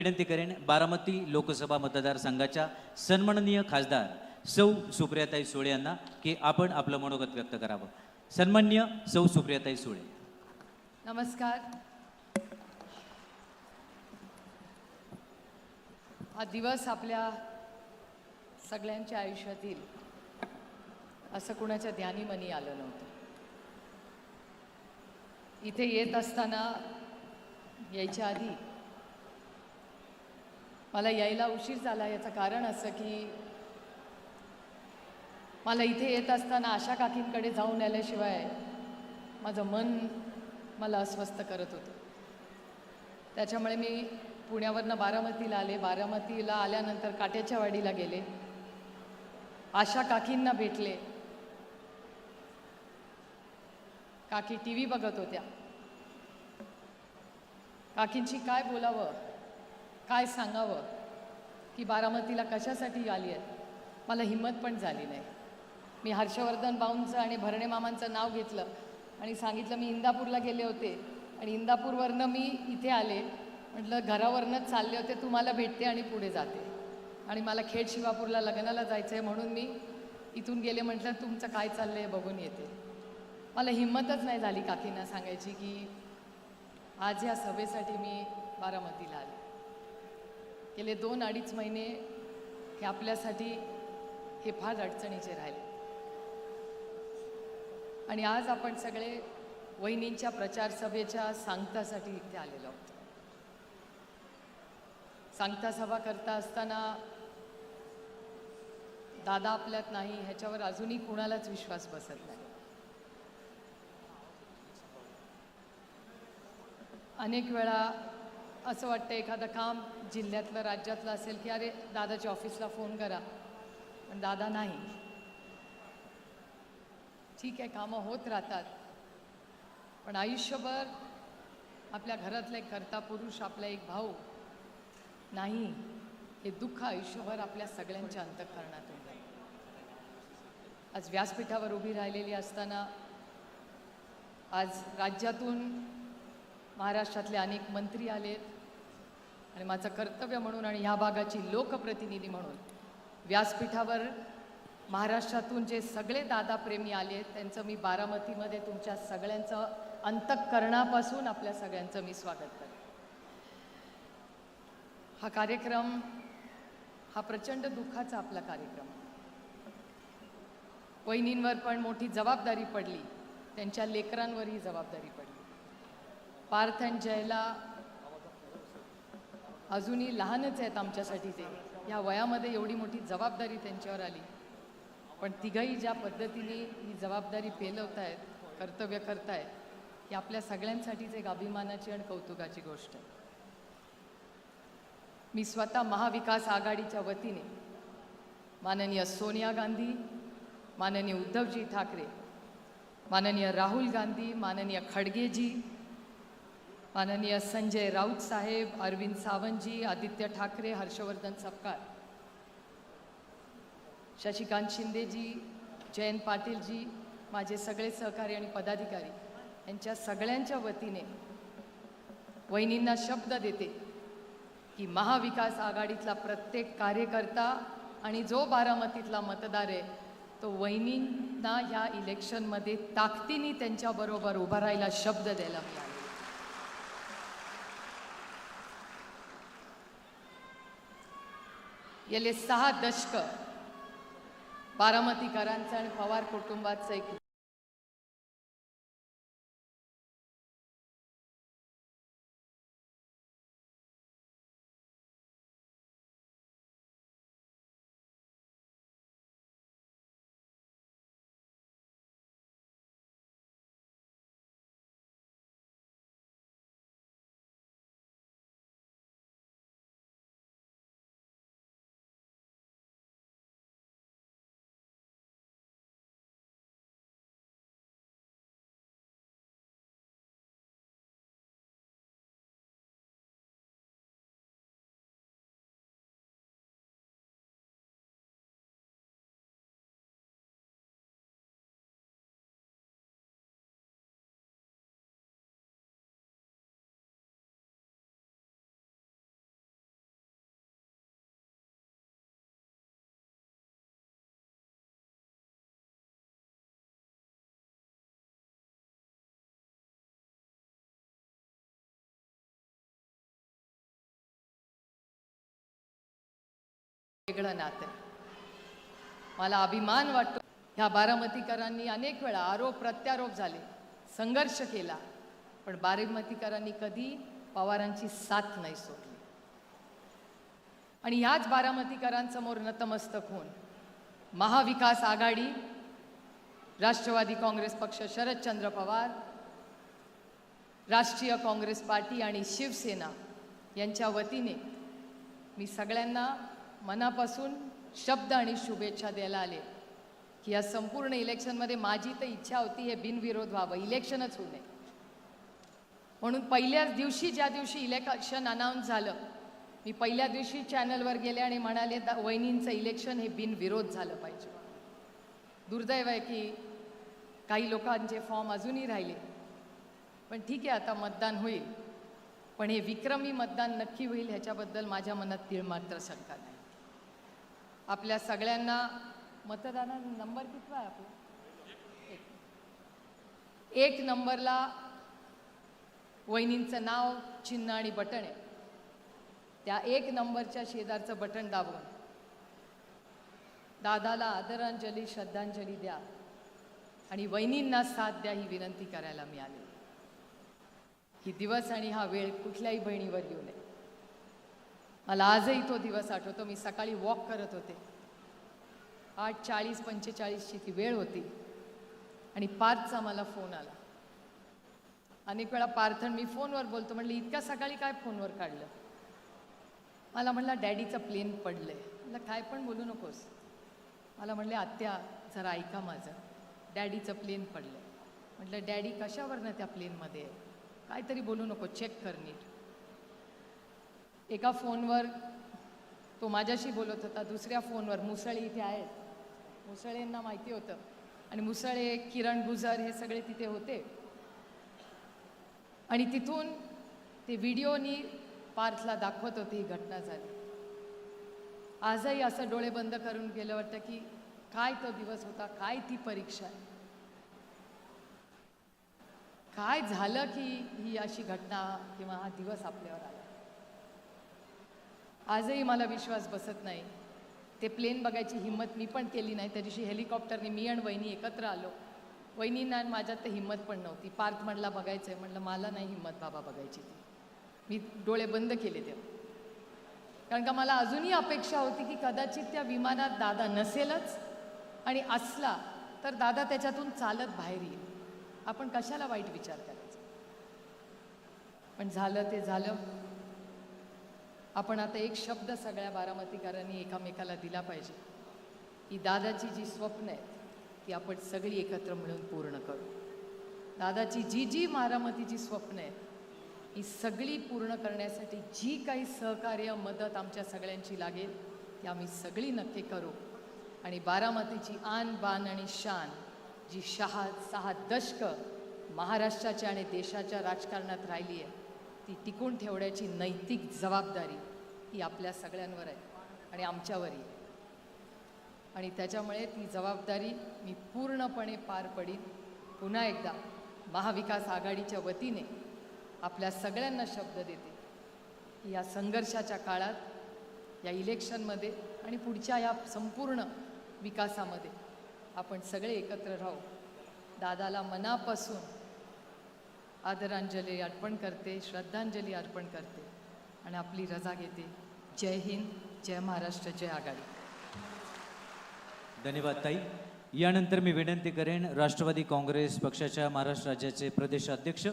विनंती करेन बारामती लोकसभा मतदारसंघाच्या सन्माननीय खासदार सौ सुप्रियाताई सुळे यांना की आपण आपलं मनोगत व्यक्त करावं। सन्माननीय सौ सुप्रियाताई सुळे। नमस्कार। हा दिवस आपल्या सगळ्यांच्या आयुष्यातील असं कुणाच्या ध्यानी मनी आलं नव्हतं। इथे येत असताना यायच्या आधी मला यायला उशीर झाला। याचं कारण असं की मला इथे येत असताना आशा काकींकडे जाऊन आल्याशिवाय माझं मन मला अस्वस्थ करत होतं। त्याच्यामुळे मी पुण्यावरनं बारामतीला आले। बारामतीला आल्यानंतर काट्याच्या वाडीला गेले, आशा काकींना भेटले। काकी टीव्ही बघत होत्या। काकींची काय बोलावं, काय सांगावं की बारामतीला कशासाठी आली आहे मला हिम्मत पण झाली नाही। मी हर्षवर्धन भाऊंचं आणि भरणे मामांचं नाव घेतलं आणि सांगितलं मी इंदापूरला गेले होते आणि इंदापूरवरनं मी इथे आले। म्हटलं घरावरनंच चालले होते, तुम्हाला भेटते आणि पुढे जाते आणि मला खेड शिवापूरला लग्नाला जायचं आहे म्हणून मी इथून गेले। म्हटलं तुमचं काय चाललं आहे बघून येते। मला हिम्मतच नाही झाली काकींना सांगायची की आज या सभेसाठी मी बारामतीला आले। गेले 2-2.5 महिने हे आपल्यासाठी हे फार अडचणीचे राहिले आणि आज आपण सगळे वहिनींच्या प्रचार सभेच्या सांगतासाठी इथे आलेलो आहोत। सांगता सभा करता असताना दादा आपल्यात नाही ह्याच्यावर अजूनही कुणालाच विश्वास बसत नाही। अनेक वेळा असं वाटतं एखादं काम जिल्ह्यातलं राज्यातलं असेल की अरे दादाच्या ऑफिसला फोन करा, पण दादा नाही। ठीक आहे, कामं होत राहतात, पण आयुष्यभर आपल्या घरातला एक कर्ता पुरुष, आपला एक भाऊ नाही, हे दुःख आयुष्यभर आपल्या सगळ्यांच्या अंतःकरणातून जाईल। आज व्यासपीठावर उभी राहिलेली असताना आज राज्यातून महाराष्ट्रातले अनेक मंत्री आलेत आणि माझं कर्तव्य म्हणून आणि ह्या भागाची लोकप्रतिनिधी म्हणून व्यासपीठावर महाराष्ट्रातून जे सगळे दादा प्रेमी आले आहेत त्यांचं मी बारामतीमध्ये तुमच्या सगळ्यांचं अंतःकरणापासून आपल्या सगळ्यांचं मी स्वागत करते। हा कार्यक्रम हा प्रचंड दुःखाचा आपला कार्यक्रम। वहिनींवर पण मोठी जबाबदारी पडली, त्यांच्या लेकरांवरही जबाबदारी पडली। पार्थ आणि जयला अजूनही लहानच आहेत आमच्यासाठी, ते ह्या वयामध्ये एवढी मोठी जबाबदारी त्यांच्यावर आली, पण तिघही ज्या पद्धतीने ही जबाबदारी पेलवत आहेत, कर्तव्य करतायत, ही आपल्या सगळ्यांसाठीच एक अभिमानाची आणि कौतुकाची गोष्ट आहे। मी स्वतः महाविकास आघाडीच्या वतीने माननीय सोनिया गांधी, माननीय उद्धवजी ठाकरे, माननीय राहुल गांधी, माननीय खडगेजी, माननीय संजय राऊत साहेब, अरविंद सावंतजी, आदित्य ठाकरे, हर्षवर्धन सपकाळ, शशिकांत शिंदेजी, जयंत पाटीलजी, माझे सगळे सहकारी आणि पदाधिकारी यांच्या सगळ्यांच्या वतीने वहिनींना शब्द देते की महाविकास आघाडीतला प्रत्येक कार्यकर्ता आणि जो बारामतीतला मतदार आहे तो वहिनींना ह्या इलेक्शनमध्ये ताकदीने त्यांच्याबरोबर उभा राहायला शब्द द्यायला मिळाला। गेले 6 दशक बारामतीकरांचं आणि पवार कुटुंबाचं एक वेगळं नातं आहे. मला अभिमान वाटतो ह्या बारामतीकरांनी अनेक वेळा आरोप प्रत्यारोप झाले, संघर्ष केला, पण बारामतीकरांनी कधी पवारांची साथ नाही सोडली. आणि ह्याच बारामतीकरांसमोर नतमस्तक होऊन महाविकास आघाडी, राष्ट्रवादी काँग्रेस पक्ष, शरदचंद्र पवार, राष्ट्रीय काँग्रेस पार्टी आणि शिवसेना यांच्या वतीने मी सगळ्यांना मनापासून शब्द आणि शुभेच्छा द्यायला आले की या संपूर्ण इलेक्शनमध्ये माझी तर इच्छा होती हे बिनविरोध व्हावं, इलेक्शनच होऊ नये. म्हणून पहिल्याच दिवशी, ज्या दिवशी इलेक्शन अनाऊन्स झालं, मी पहिल्या दिवशी चॅनलवर गेले आणि म्हणाले वहिनींचं इलेक्शन हे बिनविरोध झालं पाहिजे. दुर्दैव आहे की काही लोकांचे फॉर्म अजूनही राहिले, पण ठीक आहे, आता मतदान होईल, पण हे विक्रमी मतदान नक्की होईल ह्याच्याबद्दल माझ्या मनात तीळ मात्र शंका नाही. आपल्या सगळ्यांना मतदानाचा नंबर कितवा आहे आपला? एक नंबरला वहिनींचं नाव, चिन्ह आणि बटन आहे. त्या एक नंबरच्या शेजारचं बटन दाबून दादाला आदरांजली, श्रद्धांजली द्या आणि वहिनींना साथ द्या ही विनंती करायला मी आले. ही दिवस आणि हा वेळ कुठल्याही बहिणीवर येऊ नये. मला आजही तो दिवस आठवतो. मी सकाळी वॉक करत होते, 8:40-45ची ती वेळ होती आणि पार्थचा मला फोन आला. अनेक वेळा पार्थन मी फोनवर बोलतो, म्हणलं इतक्या सकाळी काय फोनवर काढलं? मला म्हणला डॅडीचं प्लेन पडलंय. म्हणलं काय पण बोलू नकोस. मला म्हणले आत्या जरा ऐका माझं, डॅडीचं प्लेन पडलंय. म्हटलं डॅडी कशावरनं त्या प्लेनमध्ये आहे? काहीतरी बोलू नको, चेक कर नीट. एका फोनवर तो माझ्याशी बोलत होता, दुसऱ्या फोनवर मुसळे इथे आहेत, मुसळेंना माहिती होतं आणि मुसळे, किरण गुजर हे सगळे तिथे होते आणि तिथून ते व्हिडिओनी पार्थला दाखवत होते ही घटना झाली. आजही असं डोळे बंद करून गेलं वाटतं की काय तो दिवस होता, काय ती परीक्षा आहे, काय झालं की ही अशी घटना किंवा हा दिवस आपल्यावर आला. आजही मला विश्वास बसत नाही. ते प्लेन बघायची हिंमत मी पण केली नाही. त्या दिवशी हेलिकॉप्टरने मी आणि वहिनी एकत्र आलो. वहिनींना आणि माझ्यात तर हिंमत पण नव्हती. पार्थ म्हणला बघायचं आहे, म्हणलं मला नाही हिंमत बाबा बघायची ती. मी डोळे बंद केले तेव्हा, कारण का मला अजूनही अपेक्षा होती की कदाचित त्या विमानात दादा नसेलच आणि असला तर दादा त्याच्यातून चालत बाहेर येईल. आपण कशाला वाईट विचार करायचा. पण झालं ते झालं. आपण आता एक शब्द सगळ्या बारामतीकरांनी एकामेकाला दिला पाहिजे की दादाची जी स्वप्न आहेत ती आपण सगळी एकत्र मिळून पूर्ण करू. दादाची जी बारामतीची स्वप्न आहेत ही सगळी पूर्ण करण्यासाठी जी काही सहकार्य, मदत आमच्या सगळ्यांची लागेल ती आम्ही सगळी नक्की करू आणि बारामतीची आन बान आणि शान जी 6 दशक महाराष्ट्राच्या आणि देशाच्या राजकारणात राहिली आहे ती टिकून ठेवण्याची नैतिक जबाबदारी ही आपल्या सगळ्यांवर आहे आणि आमच्यावरही आहे. आणि त्याच्यामुळे ती जबाबदारी मी पूर्णपणे पार पडीन. पुन्हा एकदा महाविकास आघाडीच्या वतीने आपल्या सगळ्यांना शब्द देते की या संघर्षाच्या काळात, या इलेक्शनमध्ये आणि पुढच्या या संपूर्ण विकासामध्ये आपण सगळे एकत्र राहू. दादाला मनापासून आदरांजली अर्पण करते, श्रद्धांजली अर्पण करते आणि आपली रजा घेते. जय हिंद, जय महाराष्ट्र, जय आघाडी. धन्यवाद ताई. यानंतर मी विनंती करेन राष्ट्रवादी काँग्रेस पक्षाच्या महाराष्ट्र राज्याचे प्रदेश अध्यक्ष